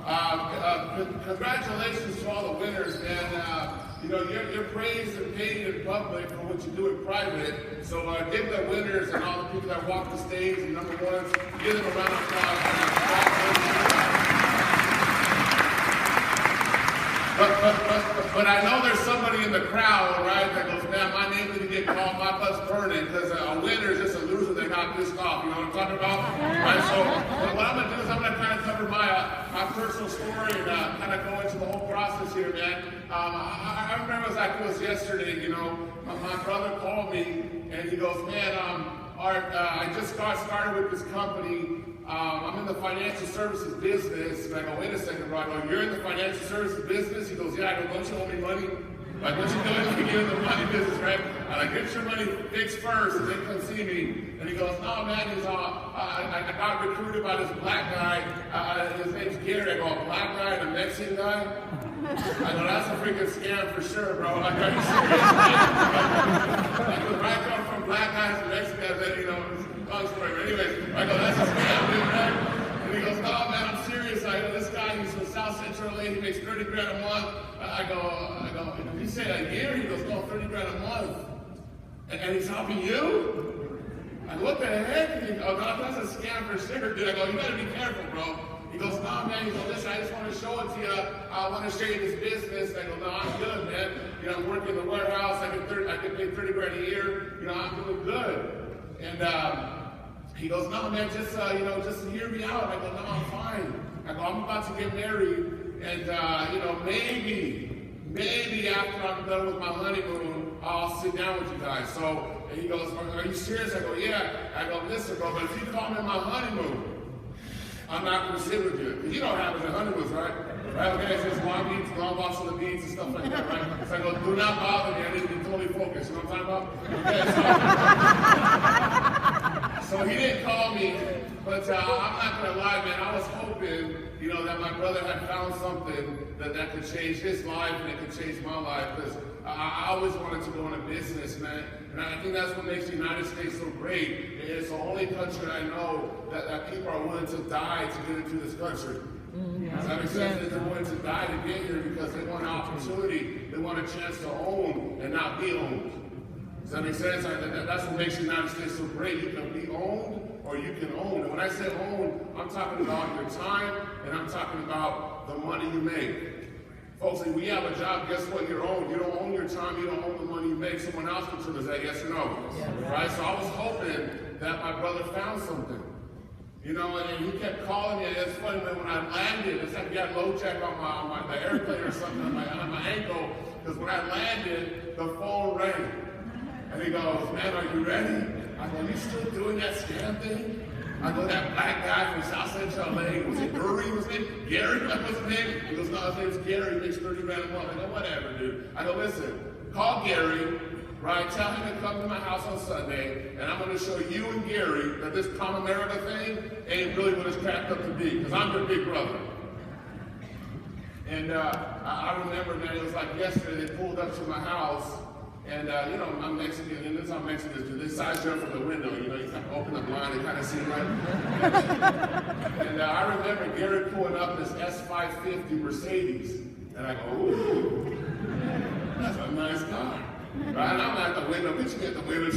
Congratulations to all the winners, man. You're praised and paid in public for what you do in private. So give the winners and all the people that walk the stage and number ones, give them a round of applause. But I know there's somebody in the crowd, right, that goes, man, my name didn't get called, my butt's burning, because a winner is just a loser that got pissed off. You know what I'm talking about? Right, so what I'm going to do is I'm going to kind of cover my personal story and kind of go into the whole process here, man. I remember it was yesterday, my brother called me, and he goes, man, Art, I just got started with this company. I'm in the financial services business. And I go, wait a second, bro. I go, you're in the financial services business? He goes, yeah. I go, don't you owe me money? Like, what you doing when you get in the money business, right? I get your money fixed first and then come see me. And he goes, no, man, I got recruited by this black guy. His name's Gary. I go, a black guy and a Mexican guy? I go, that's a freaking scam for sure, bro. Like, are you serious? I go, right now from black guys and Mexican guys, long story. But anyways, I go, that's a scam, dude, right? And he goes, no, man, I'm serious. I go, this guy, he's from South Central LA. He makes 30 grand a month. I go, you say a year? He goes, no, 30 grand a month. And he's helping you? I go, what the heck? And he goes, no, that's a scam for sure, dude. I go, you gotta be careful, bro. He goes, no, man. He goes, listen, I just want to show it to you. I want to show you this business. I go, no, I'm good, man. I'm working in the warehouse. I get paid 30 grand a year. I'm doing good. And he goes, no, man, just hear me out. I go, no, I'm fine. I go, I'm about to get married. And, maybe after I'm done with my honeymoon, I'll sit down with you guys. So he goes, are you serious? I go, yeah. I go, listen, bro, but if you call me my honeymoon, I'm not going to sit with you. Because you don't have it in honeymoons, right? Right? Okay, it's just long walks on the beach and stuff like that, right? So I go, do not bother me. I need to be totally focused. You know what I'm talking about? Okay, so he didn't call me, but I'm not going to lie, man. I was hoping, that my brother had found something that could change his life and it could change my life. Because I always wanted to go into business, man. And I think that's what makes the United States so great. It's the only country I know that people are willing to die to get into this country. Does that make sense? They're willing to die to get here because they want an opportunity. They want a chance to own and not be owned. Does that make sense? That's what makes the United States so great. You can be owned or you can own. And when I say own, I'm talking about your time and I'm talking about the money you make. Folks, when you have a job, guess what? You're owned. You don't own your time. You don't own the money you make. Someone else controls that, yes or no? Yeah. Right? So I was hoping that my brother found something. And he kept calling me. It's funny, man, when I landed, it's like he had low jack on the airplane or something on my ankle. Because when I landed, the phone rang. And he goes, man, are you ready? I go, you still doing that scam thing? I go, that black guy from South Central LA, was it Gary? Was it Gary? What was his name? He goes, no, his name's Gary, he makes 30 grand a month. I go, whatever, dude. I go, listen, call Gary, right? Tell him to come to my house on Sunday, and I'm going to show you and Gary that this Palm America thing ain't really what it's cracked up to be, because I'm your big brother. And I remember, man, it was like yesterday, they pulled up to my house, and, I'm Mexican, and this is how Mexicans do. They size you up from the window, you kind of open the blind and kind of see right. And I remember Gary pulling up this S550 Mercedes, and I go, ooh, that's a nice car. Right? And I'm at the window, bitch, you get the window.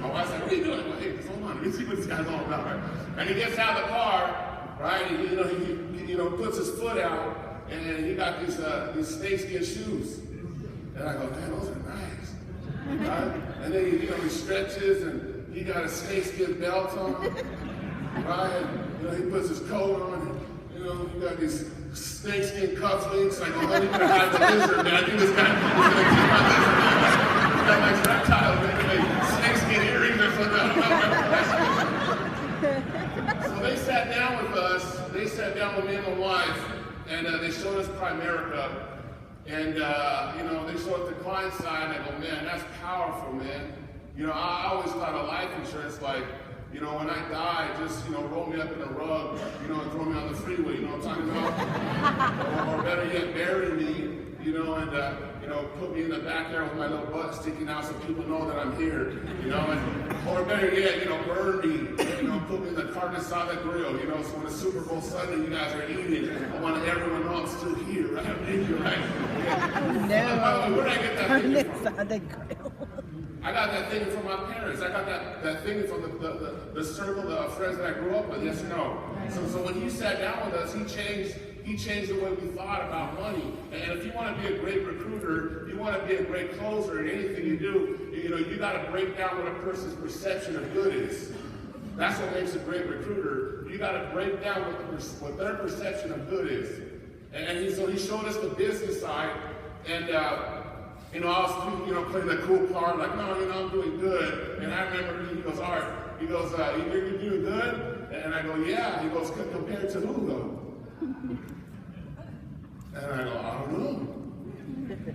My wife's like, what are you doing? I go, hey, hold on, let me see what this guy's all about, right? And he gets out of the car, right, and, he puts his foot out, and he got these snakeskin shoes. And I go, man, those are nice. Right? And then he stretches and he got a snakeskin belt on. Right? And he puts his coat on. And, he got these snakeskin cufflinks. I go, oh, you better hide the lizard, man. I think this guy is going to keep my lizard, man. He's got like reptiles, man. Snakeskin earrings or something. I don't know. So they sat down with us. They sat down with me and my wife. And they showed us Primerica. And, they showed up the client side, and I go, man, that's powerful, man. I always thought of life insurance like, when I die, just, roll me up in a rug, and throw me on the freeway, you know what I'm talking about? or better yet, bury me, and, put me in the backyard with my little butt sticking out so people know that I'm here, or better yet, burn me, put me in the carne asada grill, so when it's Super Bowl Sunday, you guys are eating, I want everyone to know I'm still here, right? Maybe, right? No. By the way, where did I get that thing from? from? I got that thing from my parents. I got that thing from the circle of friends that I grew up with. Yes or no? So when he sat down with us, he changed the way we thought about money. And if you want to be a great recruiter, you want to be a great closer in anything you do, you got to break down what a person's perception of good is. That's what makes a great recruiter. You got to break down what their perception of good is. And so he showed us the business side, and I was playing the cool part, like, no, I'm doing good. And I remember he goes, Art, he goes, you're doing good? And I go, yeah. He goes, compared to who though? And I go, I don't know.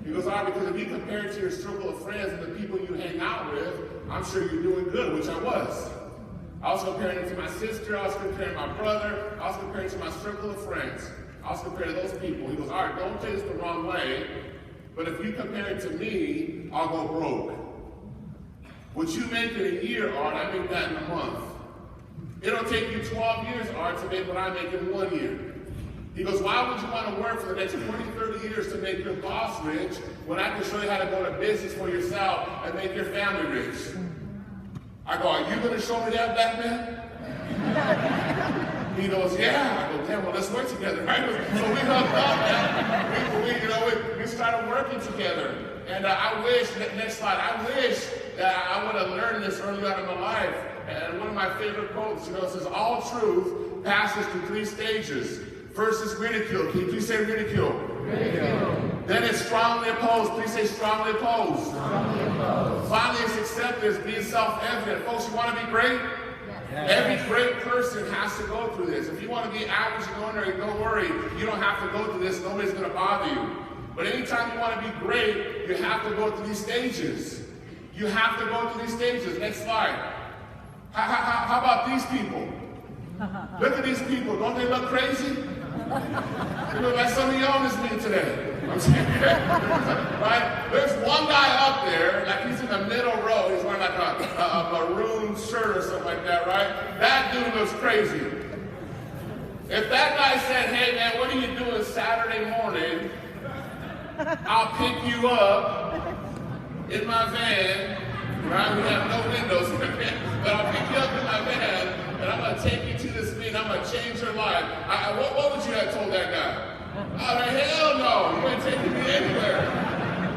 He goes, all right, because if you compare it to your circle of friends and the people you hang out with, I'm sure you're doing good, which I was. I was comparing it to my sister, I was comparing my brother, I was comparing it to my circle of friends. I was comparing those people. He goes, all right, don't take this the wrong way, but if you compare it to me, I'll go broke. What you make in a year, Art, I make that in a month. It'll take you 12 years, Art, to make what I make in 1 year. He goes, why would you want to work for the next 20, 30 years to make your boss rich when I can show you how to go to business for yourself and make your family rich? I go, are you going to show me that, black man? He goes, yeah. I go, damn, well, let's work together, right? So we hooked up, man. We started working together. And I wish, next slide, I wish that I would have learned this early on in my life. And one of my favorite quotes, it says, all truth passes through 3 stages. First is ridicule. Can you please say ridicule? Ridicule. Then it's strongly opposed. Please say strongly opposed. Strongly opposed. Finally, it's acceptance, being self-evident. Folks, you want to be great? Yes. Every great person has to go through this. If you want to be average and ordinary, don't worry. You don't have to go through this. Nobody's going to bother you. But anytime you want to be great, you have to go through these stages. You have to go through these stages. Next slide. How about these people? Look at these people. Don't they look crazy? You look like some of you on this meeting today. I'm saying, right? There's one guy up there, like he's in the middle row. He's wearing like a maroon shirt or something like that, right? That dude looks crazy. If that guy said, hey man, what are you doing Saturday morning? I'll pick you up in my van, right? We have no windows in the van, but I'll pick you up in my van, and I'm going to take you to this meeting. I'm going to change your life. What would you have told that guy? Oh, hell no. You ain't taking me anywhere.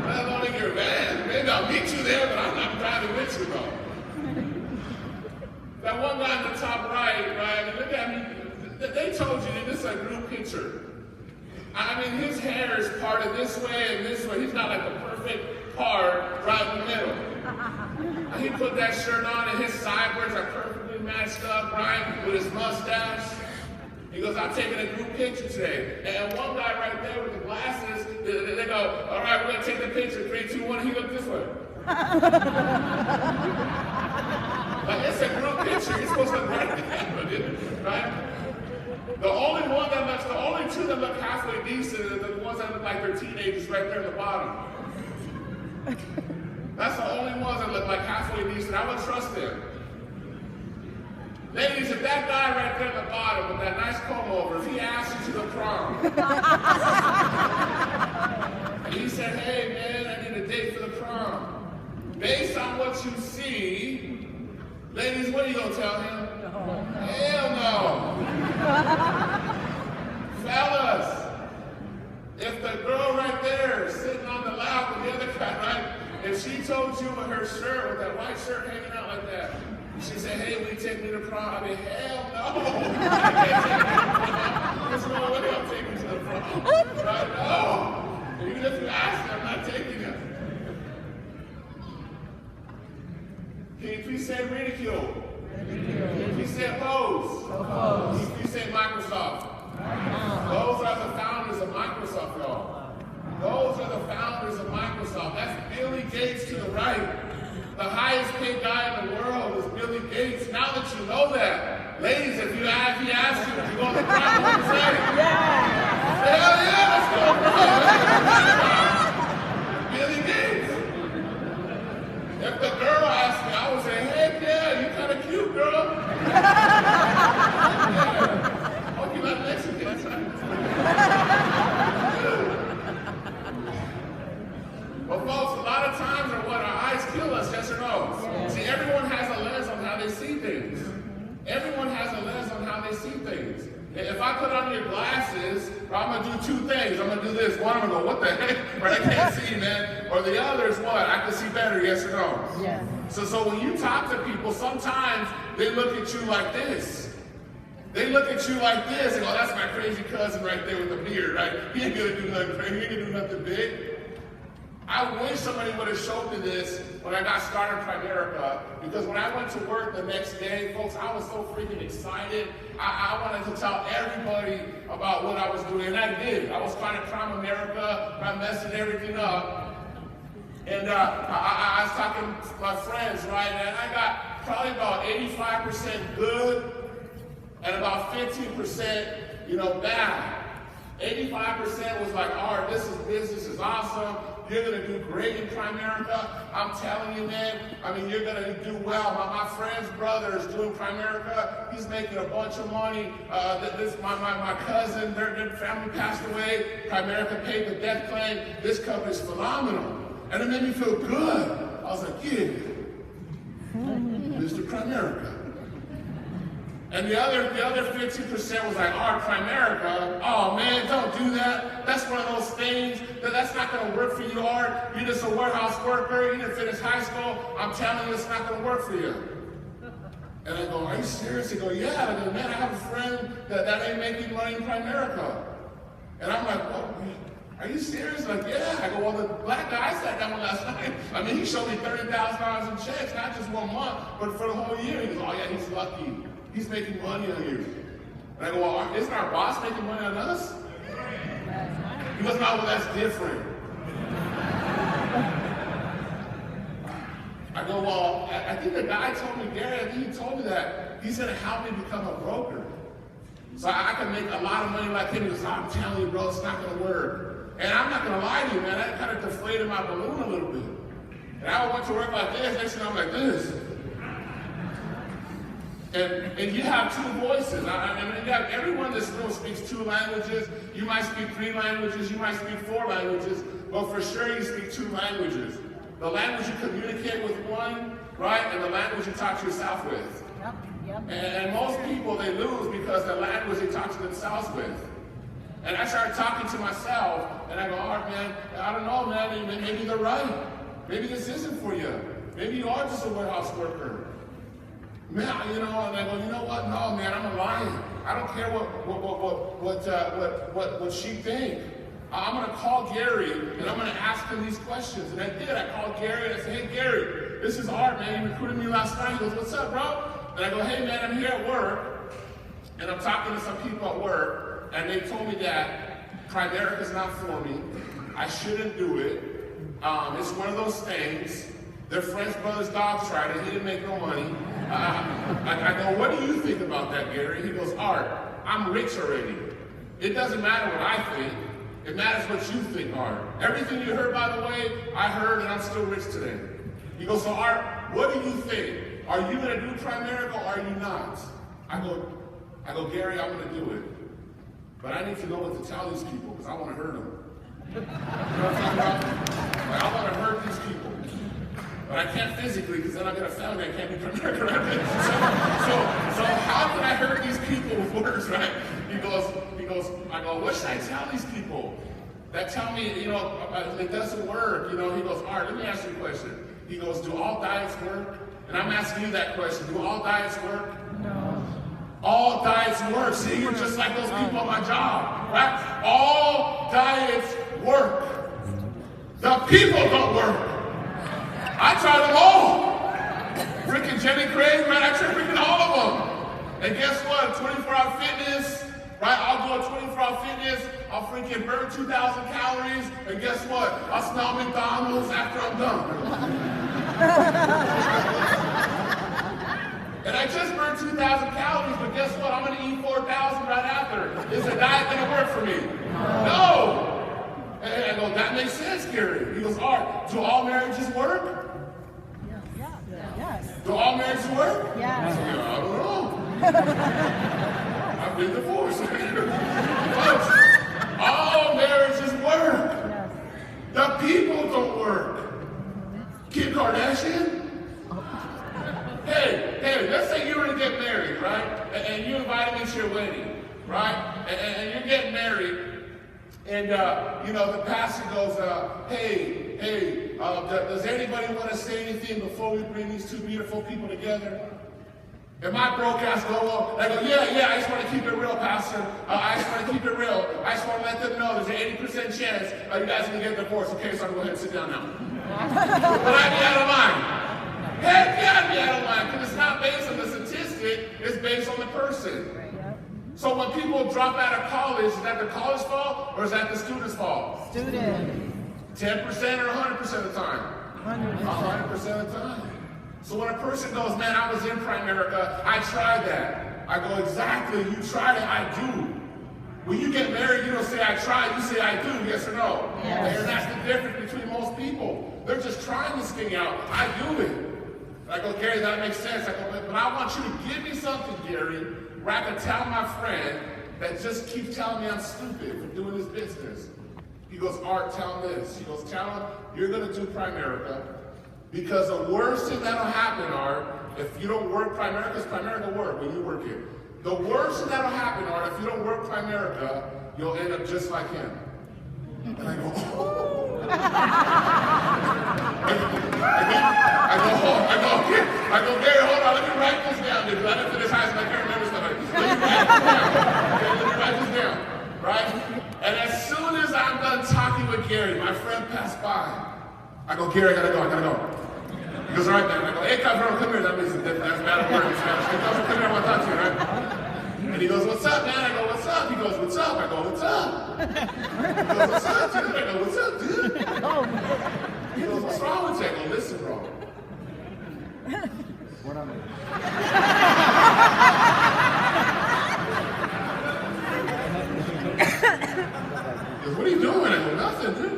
Let alone in your van. Maybe I'll meet you there, but I'm not driving with you, though. That one guy in the top right, look at me. They told you that this is a group picture. I mean, his hair is parted this way and this way. He's got like the perfect part right in the middle. And he put that shirt on and his sideburns are perfectly matched up, right, with his mustache. He goes, I'm taking a group picture today. And one guy right there with the glasses, they go, all right, we're going to take the picture. 3, 2, 1. He looked this way. Like, it's a group picture. You're supposed to look right at the camera, right? The only 2 that look halfway decent are the ones that look like they're teenagers right there at the bottom. That's the only ones that look like halfway decent. I would trust them. Ladies, if that guy right there at the bottom with that nice comb over, if he asked you to the prom, and he said, hey man, I need a date for the prom, based on what you see, ladies, what are you going to tell him? Hell no. Fellas, if the girl right there sitting on the lap with the other guy, right, if she told you with her shirt, with that white shirt hanging out like that, she said, hey, will you take me to prom? I mean, hell no. There's no way I'm taking you to the prom. Right? No. Even if you ask me, I'm not taking you. Can you please say ridicule? Can you please say oppose? Can you please say Microsoft? Those are the founders of Microsoft, y'all. Those are the founders of Microsoft. That's Billy Gates to the right. The highest paid guy in the world is Billy Gates. Now that you know that, ladies, if he asks you, if you go to the crowd, what do you say? Yeah. Hell yeah, let's go. Billy Gates. If the girl asked me, I would say, heck yeah, you kind of cute, girl. Yeah. Hope you like Mexicans. I'm going to do two things. I'm going to do this. One, I'm going to go, what the heck? Right? I can't see, man. Or the other is what? I can see better, yes or no? Yes. So when you talk to people, sometimes they look at you like this. They look at you like this and go, that's my crazy cousin right there with the beard, right? He ain't going to do nothing crazy. He ain't going to do nothing big. I wish somebody would have showed me this when I got started in Primerica, because when I went to work the next day, folks, I was so freaking excited. I wanted to tell everybody about what I was doing, and I did. I was trying to Primerica, I messing everything up. And I was talking to my friends, right, and I got probably about 85% good and about 15%, bad. 85% was like, all right, this is awesome. You're going to do great in Primerica. I'm telling you, man, you're going to do well. My friend's brother is doing Primerica. He's making a bunch of money. My cousin, their family passed away. Primerica paid the death claim. This company's phenomenal. And it made me feel good. I was like, yeah, Mr. Primerica. And the other 15% was like, Primerica, oh man, don't do that. That's one of those things that's not going to work for you, Art. You're just a warehouse worker. You didn't finish high school. I'm telling you, it's not going to work for you. And I go, are you serious? They go, yeah. I go, man, I have a friend that ain't making money in Primerica. And I'm like, what? Are you serious? Like, yeah. I go, well, the black guy I sat down with last night. He showed me $30,000 in checks, not just 1 month, but for the whole year. He goes, oh yeah, he's lucky. He's making money on you. And I go, well, isn't our boss making money on us? He goes, no, well, that's different. I go, well, I think the guy told me, Gary, I think he told me that he's going to help me become a broker. So I can make a lot of money like him. He goes, I'm telling you, bro, it's not going to work. And I'm not going to lie to you, man. That kind of deflated my balloon a little bit. And I went to work like this. Next thing I'm like this. And you have two voices. You have everyone in this room speaks 2 languages. You might speak 3 languages. You might speak 4 languages. But for sure you speak 2 languages. The language you communicate with one, right? And the language you talk to yourself with. Yep. And most people, they lose because the language they talk to themselves with. And I started talking to myself, and I go, all right, man, I don't know, man, maybe they're right. Maybe this isn't for you. Maybe you are just a warehouse worker. Man, and I go, you know what? No, man, I'm a lion. I don't care what she think. I'm gonna call Gary and I'm gonna ask him these questions. And I did. I called Gary and I said, hey Gary, this is Art, man. You recruited me last night. He goes, what's up, bro? And I go, hey man, I'm here at work, and I'm talking to some people at work, and they told me that Primerica's not for me. I shouldn't do it. It's one of those things. Their friend's brother's dog tried it. He didn't make no money. I go, what do you think about that, Gary? He goes, Art, I'm rich already. It doesn't matter what I think. It matters what you think, Art. Everything you heard, by the way, I heard, and I'm still rich today. He goes, so Art, what do you think? Are you going to do Primerica or are you not? I go, Gary, I'm going to do it. But I need to know what to tell these people because I want to hurt them. You know what I'm talking about? Like, I want to hurt these people. But I can't physically because then I get a felony. I can't be Primerica, right? So how can I hurt these people with words, right? He goes, I go, what should I tell these people? That tell me, it doesn't work. He goes, all right, let me ask you a question. He goes, do all diets work? And I'm asking you that question. Do all diets work? No. All diets work. See, you're just like those people at my job, right? All diets work. The people don't work. I tried them all. Freaking Jenny Craig, man, I tried freaking all of them. And guess what? 24-hour fitness, right? I'll do a 24-hour fitness. I'll freaking burn 2,000 calories. And guess what? I'll smell McDonald's after I'm done. And I just burned 2,000 calories, but guess what? I'm going to eat 4,000 right after. Is the diet going to work for me? No. And I go, that makes sense, Gary. He goes, all right, do all marriages work? Yes. Do all marriages work? Yes. I don't know. I've been divorced. Folks, all marriages work. Yes. The people don't work. Kim Kardashian? Hey, let's say you were to get married, right? And you invited me to your wedding, right? And you're getting married, And, the pastor goes, hey, does anybody want to say anything before we bring these two beautiful people together? And my broke ass go up. I go, yeah, I just want to keep it real, Pastor. I just want to keep it real. I just want to let them know there's an 80% chance you guys can get divorced. Okay, so I'm going to go ahead and sit down now. But I'd be out of line. Heck yeah, I'd be out of line, because it's not based on the statistic, it's based on the person. So when people drop out of college, is that the college fault or is that the student's fault? Student. 10% or 100% of the time? 100% of the time. So when a person goes, man, I was in Primerica, I tried that. I go, exactly, you tried it, I do. When you get married, you don't say I tried, you say I do, yes or no? Yes. And that's the difference between most people. They're just trying this thing out, I do it. I go, Gary, that makes sense. I go, but I want you to give me something, Gary, where I can tell my friend that just keeps telling me I'm stupid for doing this business. He goes, Art, tell him this. He goes, tell him you're going to do Primerica, because the worst thing that'll happen, Art, if you don't work Primerica, because Primerica work when you work here. The worst thing that'll happen, Art, if you don't work Primerica, you'll end up just like him. And I go, oh. I go, Gary, hold on, let me write this down, because I didn't finish high school, I can't remember stuff. Let me write this down, right? And as soon as I'm done talking with Gary, my friend passed by. I go, Gary, I gotta go. He goes, all right, man. I go, hey, Cabrón, come here. That makes a difference. That's bad word in Spanish. He goes, come here, I want to talk to you, right? And he goes, what's up, man? I go, what's up? He goes, what's up? I go, what's up? He goes, what's up, dude? I go, what's up, dude? He goes, what's wrong with you? I go, listen, bro. What am I? He goes, what are you doing? I go, nothing, dude.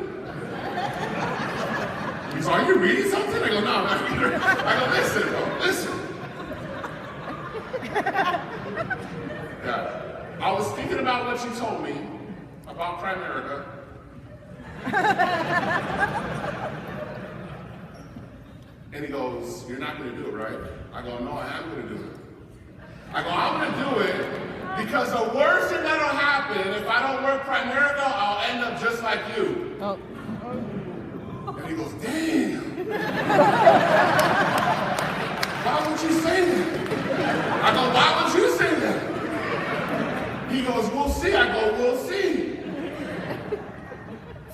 He goes, are you reading something? I go, no, I'm not reading. I go, listen, bro, listen. Yeah. I was thinking about what you told me about Primerica. And he goes, you're not going to do it, right? I go, no, I am going to do it. I go, I'm going to do it because the worst thing that'll happen, if I don't work Primerica, I'll end up just like you. Oh. And he goes, damn. Why would you say that? I go, why would you say that? He goes, we'll see. I go, we'll see.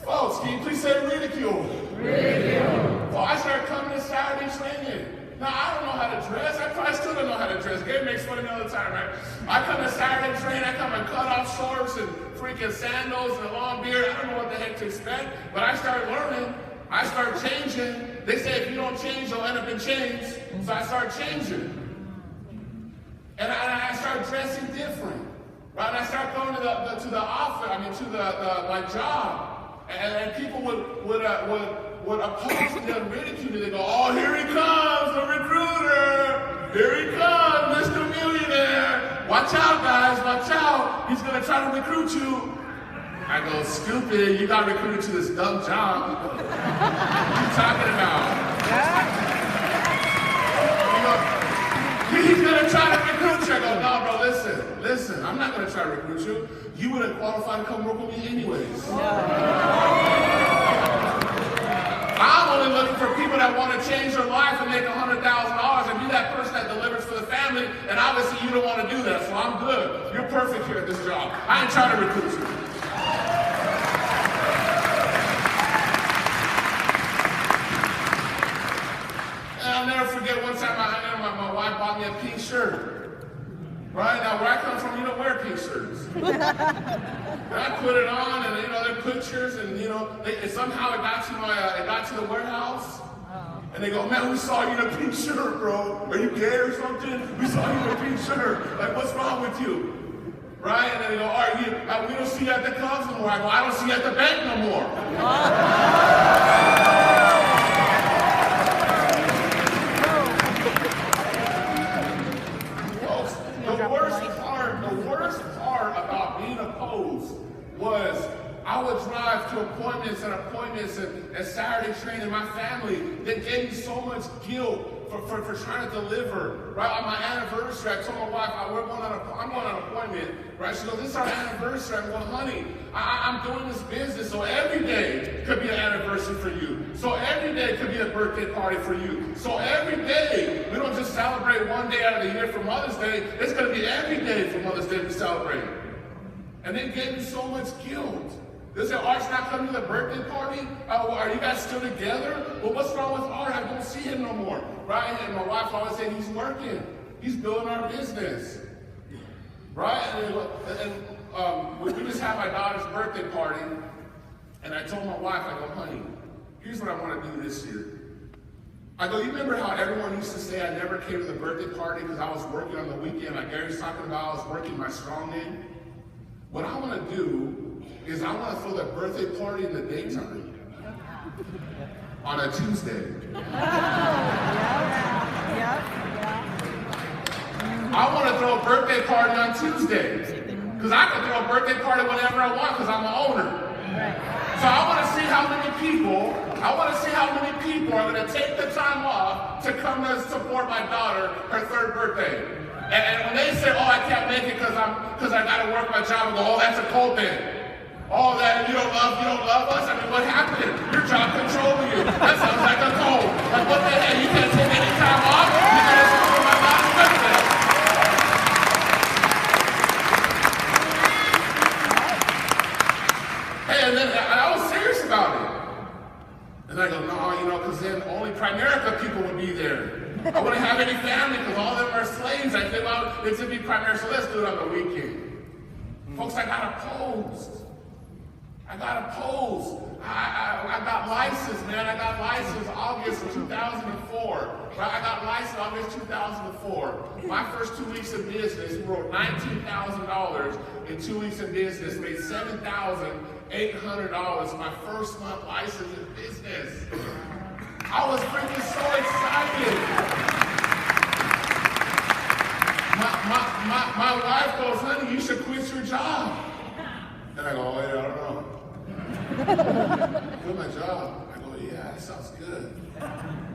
Folks, can you please say ridicule? Ridicule. So I started coming to Saturday training. Now, I don't know how to dress. I probably still don't know how to dress. Gary makes fun of me all the time, right? I come to Saturday training. I come in cut-off shorts and freaking sandals and a long beard. I don't know what the heck to expect. But I started learning. I started changing. They say if you don't change, you'll end up in chains. So I started changing. And I started dressing different. Right? And I started going to the office, to my job. And people would oppose me and ridicule me. They go, oh, here he comes, the recruiter. Here he comes, Mr. Millionaire. Watch out, guys, watch out. He's going to try to recruit you. I go, stupid, you got recruited to this dumb job. What are you talking about? He's going to try to recruit you. I go, no, bro, listen, I'm not going to try to recruit you. You wouldn't qualify to come work with me anyways. I'm only looking for people that want to change their life and make $100,000 and be that person that delivers for the family, and obviously you don't want to do that, so I'm good. You're perfect here at this job. I ain't trying to recruit you. And I'll never forget one time my wife bought me a pink shirt. Right? Now, where I come from, you don't wear pink shirts. And I put it on, and, there are pictures, and, somehow it got to the warehouse. And they go, man, we saw you in a pink shirt, bro. Are you gay or something? We saw you in a pink shirt. Like, what's wrong with you? Right? And then they go, we don't see you at the clubs no more. I go, I don't see you at the bank no more. Was I would drive to appointments and Saturday training. My family, they gave me so much guilt for trying to deliver. Right on my anniversary, I told my wife I'm going on an appointment. Right, she goes, "This is our anniversary." I'm going, "Honey, I'm doing this business, so every day could be an anniversary for you. So every day could be a birthday party for you. So every day, we don't just celebrate one day out of the year for Mother's Day. It's going to be every day for Mother's Day we celebrate. And then getting so much guilt. They say, Art's not coming to the birthday party? Are you guys still together? Well, what's wrong with Art? I don't see him no more, right? And my wife always said, he's working. He's building our business, right? And we just had my daughter's birthday party, and I told my wife, I go, honey, here's what I want to do this year. I go, you remember how everyone used to say I never came to the birthday party because I was working on the weekend, like Gary's talking about, I was working my strong day? What I want to do is I want to throw the birthday party in the daytime on a Tuesday. I want to throw a birthday party on Tuesday because I can throw a birthday party whenever I want because I'm the owner. So I want to see how many people are going to take the time off to come to support my daughter, her 3rd birthday. And when they say, oh, I can't make it because I got to work my job, I go, oh, that's a cold thing. Oh, that you don't love us? I mean, what happened? Your job controlling you. That sounds like a cold. Like, what the hell? You can't take any time off? You got to support my daughter's birthday. Hey, and then I was serious about it. And I go, no, because then only Primerica people would be there. I wouldn't have any family because all of them are slaves. I think, well, it's going to be Primerica, so let's do it on the weekend. Folks, I got opposed. I got licensed, man. I got licensed August of 2004. I got licensed August 2004. My first 2 weeks of business, we wrote $19,000 in 2 weeks of business, made $7,800 my first month license in business. I was freaking so excited. My wife goes, honey, you should quit your job. And I go, oh, yeah, I don't know. Quit my job. I go, yeah, that sounds good.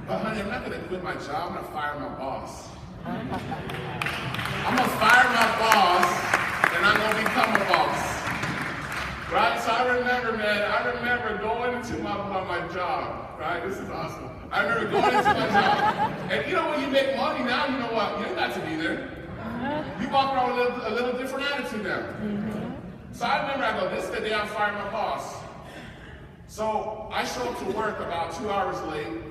But honey, I'm not going to quit my job. I'm going to fire my boss. I'm going to fire my boss, and I'm going to become a boss. Right? So I remember going into my job, right? This is awesome. I remember going into my job. And you know when you make money now, you know what? You don't got to be there. You walk around with a little different attitude now. So I remember, I go, this is the day I fired my boss. So I show up to work about 2 hours late.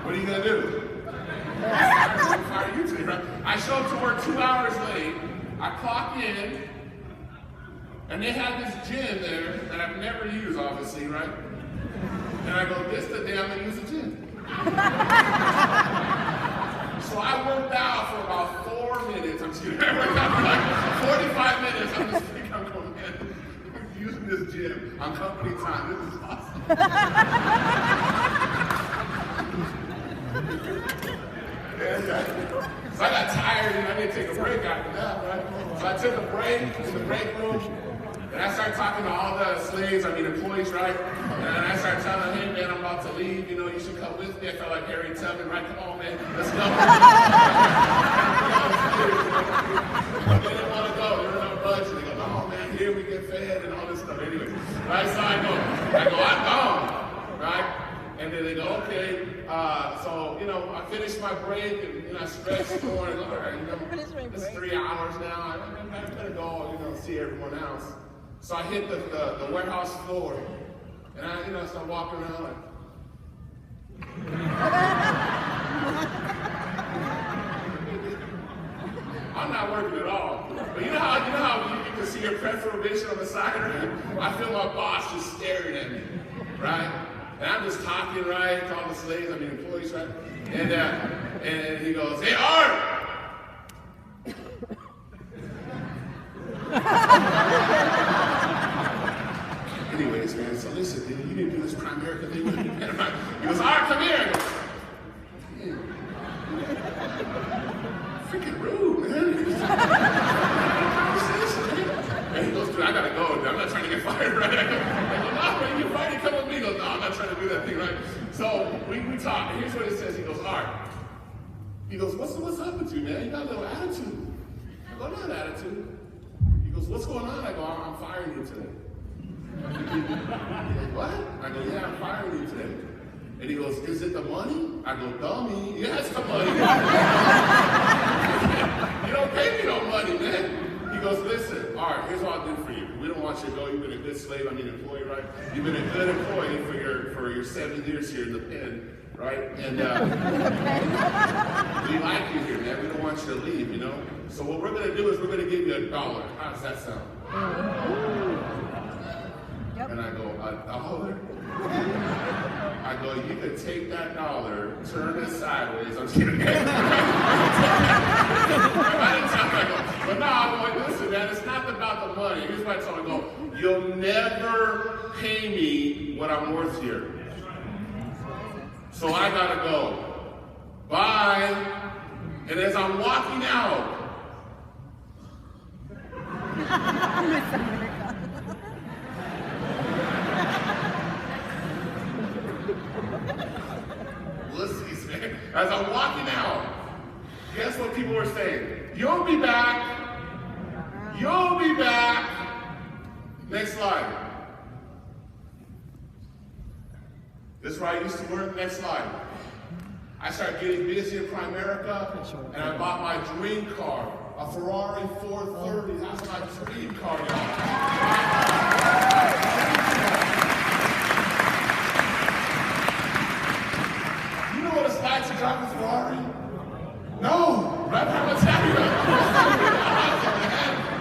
What are you going to do? Fire you today, right? I show up to work 2 hours late. I clock in, and they have this gym there that I've never used, obviously, right? And I go, this is the day I'm going to use the gym. So I worked out for about 4 minutes. I'm just kidding. I worked out for like 45 minutes. I'm just thinking, I'm going, man, I'm using this gym on company time. This is awesome. So I got tired and I didn't take a break after that, right? So I took a break in the break room. And I started talking to all the slaves, employees, right? And I started telling them, hey, man, I'm about to leave. You know, you should come with me. I felt like Harry Tubman, right? Come on, man, let's go. They didn't want to go. They were on a budget. They go, oh, man, here we get fed and all this stuff. Anyway, right? So I go, I'm gone, right? And then they go, okay. So, I finished my break and, I stretched more. And, all right, it's 3 hours now. I'm going to go, see everyone else. So I hit the warehouse floor, and I start walking around like, I'm not working at all. But you know how you can see your peripheral vision on the side, right? I feel my boss just staring at me, right? And I'm just talking, right, to all the slaves, employees, right? And he goes, hey, Art! Anyways, man, so listen, dude, you didn't do this Primerica thing with me. He goes, all right, come here. I go, freaking rude, man. And he goes, dude, I gotta go, dude. I'm not trying to get fired, right? I go, no, man, you fired, come with me. He goes, no, I'm not trying to do that thing, right? So we talk, and here's what it says. He goes, all right. He goes, what's up with you, man? You got a little attitude. I go, not attitude. what's going on? I go, I'm firing you today. He's like, what? I go, yeah, I'm firing you today. And he goes, is it the money? I go, dummy, yeah, it's the money. You don't pay me no money, man. He goes, listen, all right, here's what I'll do for you. We don't want you to go. You've been a good slave, I mean employee, right? You've been a good employee for your 7 years here in the pen, right? And we like you here, man. We don't want you to leave, you know? So what we're going to do is we're going to give you $1. How does that sound? Yep. And I go, $1? I go, you could take that $1, turn it sideways. I'm just kidding. I didn't tell him, I go, but no, I'm like, listen, man, it's not about the money. Here's what I told him, I go, you'll never pay me what I'm worth here. So I gotta go. Bye. And as I'm walking out, as I'm walking out, guess what people were saying? You'll be back. You'll be back. Next slide. This is where I used to work. Next slide. I started getting busy in Primerica, and I bought my dream car, a Ferrari 430. That's my dream car, y'all. To drive a Ferrari? No, right? I'm gonna tell you.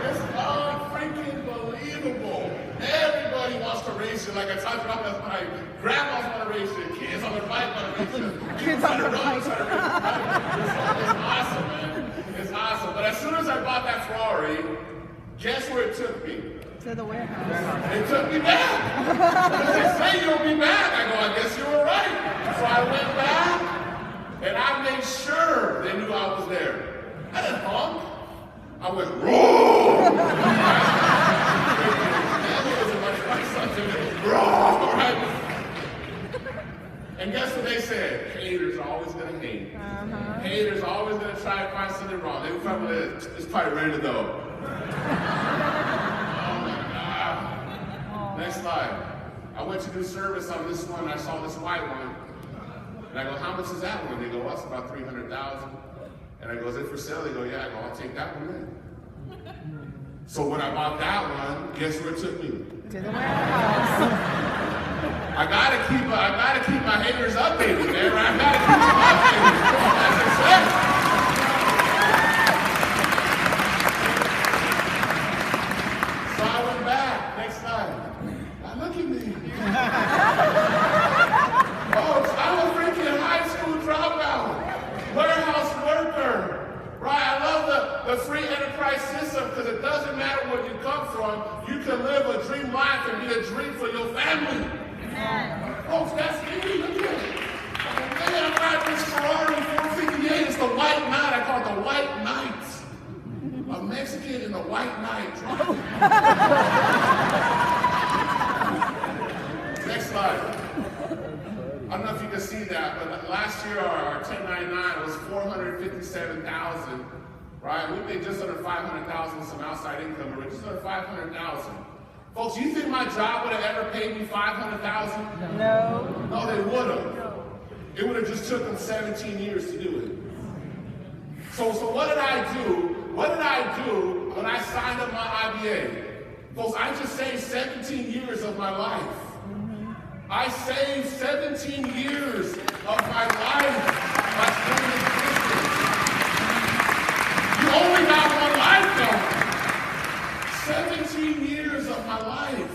It's unfreaking believable. Everybody wants to race you. Like I talked about last night, grandmas want to race you, kids on their bike want to race you, kids on the road want to race you. It's awesome, man. It's awesome. But as soon as I bought that Ferrari, guess where it took me? To the warehouse. It took me back. They say you'll be back. I go, I guess you were right. So I went back. And I made sure they knew I was there. I didn't honk. I went, roar! And guess what they said? Haters are always going to hate. Haters are always going to try to find something wrong. They probably it's probably ready to go. Oh my God. Next slide. I went to do service on this one. I saw this white one. And I go, how much is that one? They go, well, it's about $300,000. And I go, is it for sale? They go, yeah. I go, I'll take that one then. So when I bought that one, guess where it took me? To the warehouse. I gotta keep my haters updated, man. Right? I gotta keep them updated. That's success. So I went back. Next slide. Now look at me. I'm a freaking high school dropout, warehouse worker, right? I love the free enterprise system because it doesn't matter where you come from, you can live a dream life and be a dream for your family. Folks, that's me. Look at it. Man, I got this Ferrari 458. It's the White Knight. I call it the White Knight. A Mexican in the White Knight. Next slide. I don't know if you can see that, but last year our 1099 was $457,000, right? We made just under $500,000 with some outside income, but just under $500,000. Folks, you think my job would have ever paid me $500,000? No. No, they would have. It would have just took them 17 years to do it. So what did I do? What did I do when I signed up my IBA? Folks, I just saved 17 years of my life. I saved 17 years of my life by staying in business. You only got one life, though. 17 years of my life.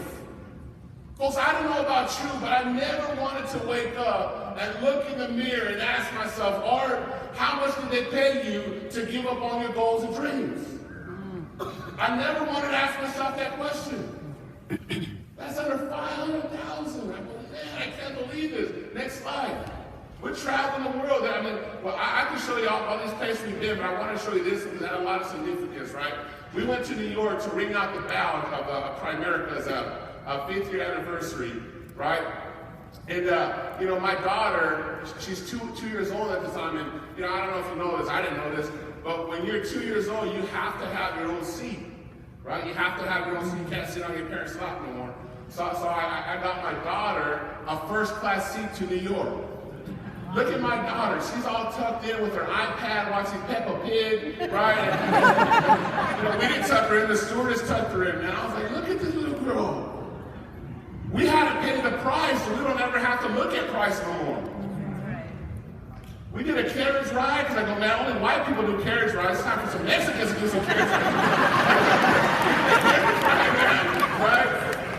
Folks, I don't know about you, but I never wanted to wake up and look in the mirror and ask myself, Art, how much did they pay you to give up on your goals and dreams? I never wanted to ask myself that question. That's under $500,000. I can't believe this. Next slide. We're traveling the world. I mean, well, I can show you all these places we've been, but I want to show you this because it had a lot of significance, right? We went to New York to ring out the bell of Primerica's 5th year anniversary, right? And, you know, my daughter, she's two years old at the time, and, you know, I don't know if you know this, I didn't know this, but when you're 2 years old, you have to have your own seat, right? You have to have your own, so you can't sit on your parents' lap no more. So I got my daughter a first-class seat to New York. Look at my daughter. She's all tucked in with her iPad watching Peppa Pig, right? We didn't tuck her in. The stewardess tucked her in, man. I was like, look at this little girl. We had to pay the price, so we don't ever have to look at price no more. We did a carriage ride, because I go, man, only white people do carriage rides. It's time for some Mexicans to do some carriage rides. Right?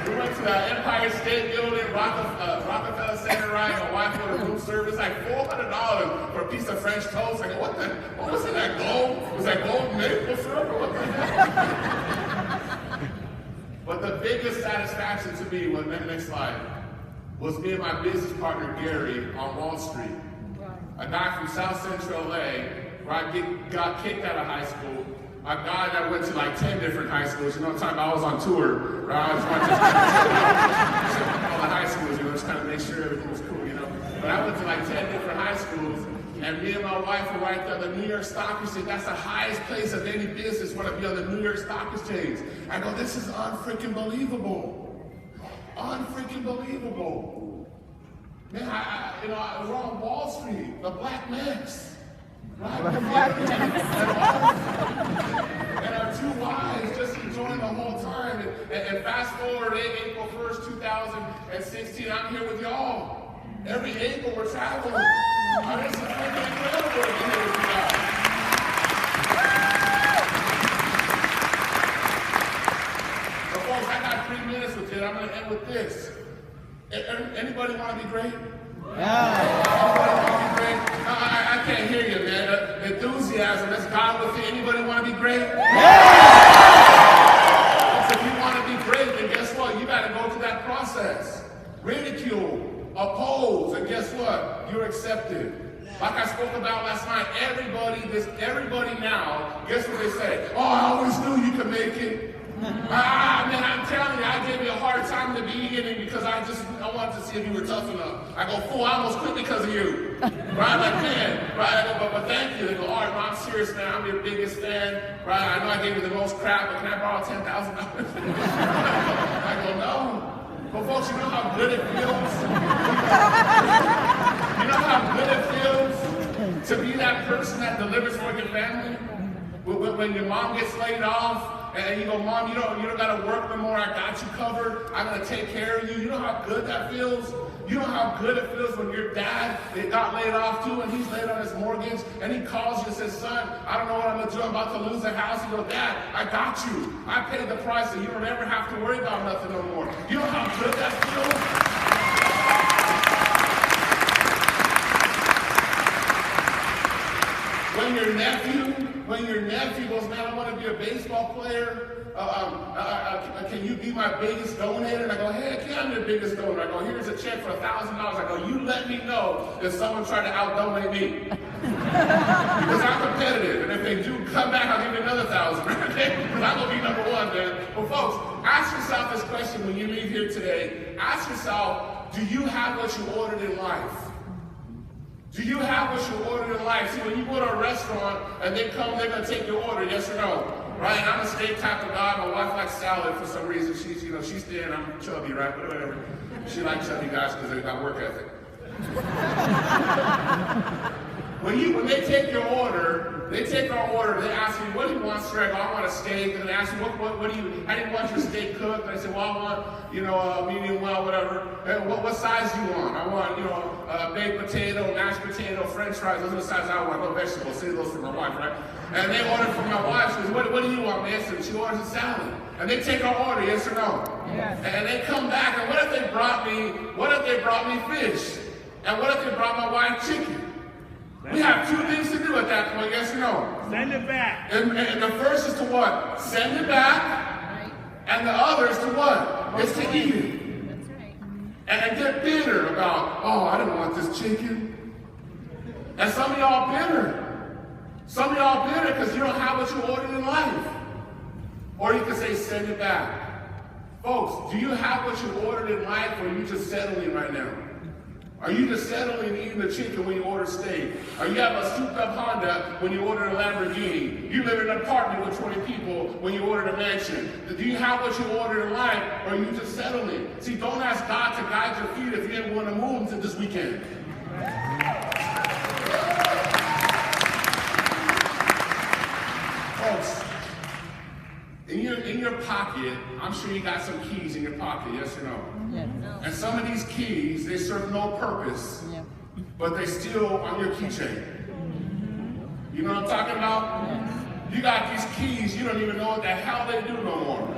We went to the Empire State Building, Rockefeller Center ride, my wife with a room service, like $400 for a piece of French toast. I go, what was in that gold? Was that gold maple syrup or what the heck? But the biggest satisfaction to me, next slide, was me and my business partner, Gary, on Wall Street. A guy from South Central LA, where I got kicked out of high school. A guy that went to like 10 different high schools. You know what I'm talking about? I was on tour, right? I was watching all the high schools, just kind of make sure everything was cool, But I went to like 10 different high schools, and me and my wife were right there on the New York Stock Exchange. That's the highest place of any business, want to be on the New York Stock Exchange. I go, this is unfreaking believable. Unfreaking believable. Man, we're on Wall Street, the Black Mets, right? And our two wives just enjoying the whole time. And fast forward April 1st, 2016, I'm here with y'all. Every April we're traveling. It's freaking incredible to be here with you guys. So folks, I got 3 minutes with you. I'm going to end with this. Anybody want to be great? Yeah. Anybody want to be great? No, I can't hear you, man. Enthusiasm, that's God with you. Anybody want to be great? Yeah. So if you want to be great, then guess what? You got to go through that process. Ridicule, oppose, and guess what? You're accepted. Like I spoke about last night, everybody now, guess what they say? Oh, I always knew you could make it. Man, I'm telling you, I gave you a hard time in the beginning because I wanted to see if you were tough enough. I go, fool, I almost quit because of you. Right? Like, man, right? But thank you. They go, all right, I'm serious, man. I'm your biggest fan. Right? I know I gave you the most crap, but can I borrow $10,000? I go, no. But folks, you know how good it feels? You know how good it feels to be that person that delivers for your family? When your mom gets laid off, and you go, Mom, you don't gotta work no more. I got you covered. I'm gonna take care of you. You know how good that feels? You know how good it feels when your dad got laid off too, and he's laid on his mortgage, and he calls you and says, son, I don't know what I'm gonna do. I'm about to lose the house. You go, Dad, I got you. I paid the price, and you don't ever have to worry about nothing no more. You know how good that feels? When your nephew goes, man, I want to be a baseball player. Can you be my biggest donor? And I go, heck yeah, I'm your biggest donor. I go, here's a check for $1,000. I go, you let me know if someone tried to out-donate me. Because I'm competitive. And if they do come back, I'll give you another $1,000. Okay? Because I'm going to be number one, man. But folks, ask yourself this question when you leave here today. Ask yourself, do you have what you ordered in life? Do you have what you ordered in life? See, when you go to a restaurant and they come, they're going to take your order, yes or no? Right? And I'm a steak type of guy. My wife likes salad for some reason. She's thin, I'm chubby, right? But whatever. She likes chubby guys because they got work ethic. When they take your order, they take our order, they ask me, what do you want, sir? I go, I want a steak. And they ask me, what do you, I didn't want your steak cooked. And I said, well, I want, a medium well, whatever. And what size do you want? I want, baked potato, mashed potato, French fries. Those are the sizes I want. No vegetables. Save those for my wife, right? And they ordered for my wife. She goes, what do you want, man? So she orders a salad. And they take our order, yes or no? Yes. And they come back, and what if they brought me fish? And what if they brought my wife chicken? We have two things to do at that point, yes or no? Send it back. And the first is to what? Send it back. Right. And the other is to what? It's to eat it. That's right. And get bitter about, oh, I didn't want this chicken. And some of y'all bitter. Some of y'all bitter because you don't have what you ordered in life. Or you can say, send it back. Folks, do you have what you ordered in life, or are you just settling right now? Are you just settling eating the chicken when you order steak? Are you have a souped-up Honda when you order a Lamborghini? You live in an apartment with 20 people when you order a mansion. Do you have what you order in life, or are you just settling? See, don't ask God to guide your feet if you ain't want to move until this weekend. Folks, in your pocket, I'm sure you got some keys in your pocket, yes or no? Yes. And some of these keys, they serve no purpose, Yeah. but they still on your keychain. You know what I'm talking about? Yes. You got these keys, you don't even know what the hell they do no more.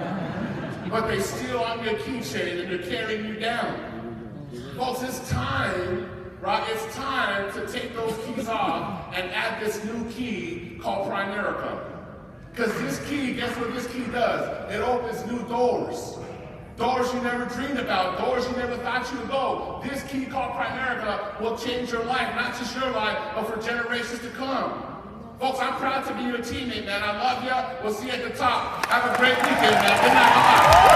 But they still on your keychain and they're carrying you down. Folks, it's time, right? It's time to take those keys off and add this new key called Primerica. Because this key, guess what this key does? It opens new doors. Doors you never dreamed about, doors you never thought you would go. This key called Primerica will change your life, not just your life, but for generations to come. Folks, I'm proud to be your teammate, man. I love you. We'll see you at the top. Have a great weekend, man. Good night. Bye-bye.